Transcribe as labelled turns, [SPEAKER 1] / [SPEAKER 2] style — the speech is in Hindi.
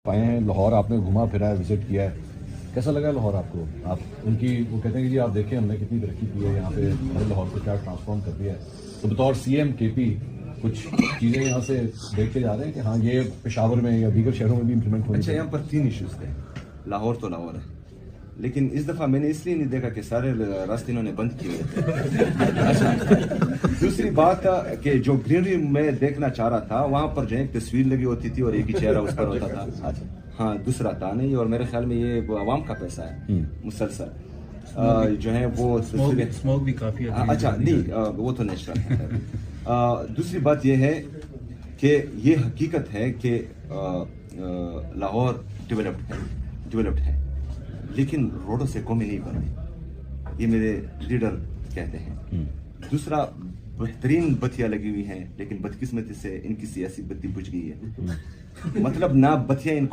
[SPEAKER 1] आए हैं लाहौर, आपने घुमा फिरा है, विजिट किया है, कैसा लगा लाहौर आपको? आप उनकी वो कहते हैं कि जी आप देखें हमने कितनी तरक्की की है यहाँ पे, हमने लाहौर को क्या ट्रांसफॉर्म कर दिया है। तो बतौर सीएम केपी कुछ चीज़ें यहाँ से देख के जा रहे हैं कि हाँ ये पेशावर में या दीगर शहरों में भी इम्प्लीमेंट होनी
[SPEAKER 2] अच्छा,
[SPEAKER 1] चाहिए।
[SPEAKER 2] यहाँ पर 3 इश्यूज थे। लाहौर तो लाहौर है, लेकिन इस दफा मैंने इसलिए नहीं देखा कि सारे रास्ते इन्होंने बंद किए थे। दूसरी बात कि जो ग्रीनरी मैं देखना चाह रहा था, वहां पर जो है एक तस्वीर लगी होती थी और एक ही चेहरा उस पर होता था। हाँ, दूसरा था नहीं, और मेरे ख्याल में ये आवाम का पैसा है मुसलसल जो है वो
[SPEAKER 3] स्मोक भी काफी है।
[SPEAKER 2] अच्छा नहीं, वो तो नेचुरल है। दूसरी बात ये है कि ये हकीकत है कि लाहौर डेवलप्ड है, लेकिन रोडों से कौमी नहीं बनती, ये मेरे लीडर कहते हैं। दूसरा, बेहतरीन बत्तियां लगी हुई हैं, लेकिन बदकिस्मती से इनकी सियासी बत्ती बुझ गई है। मतलब ना बत्तियां इनको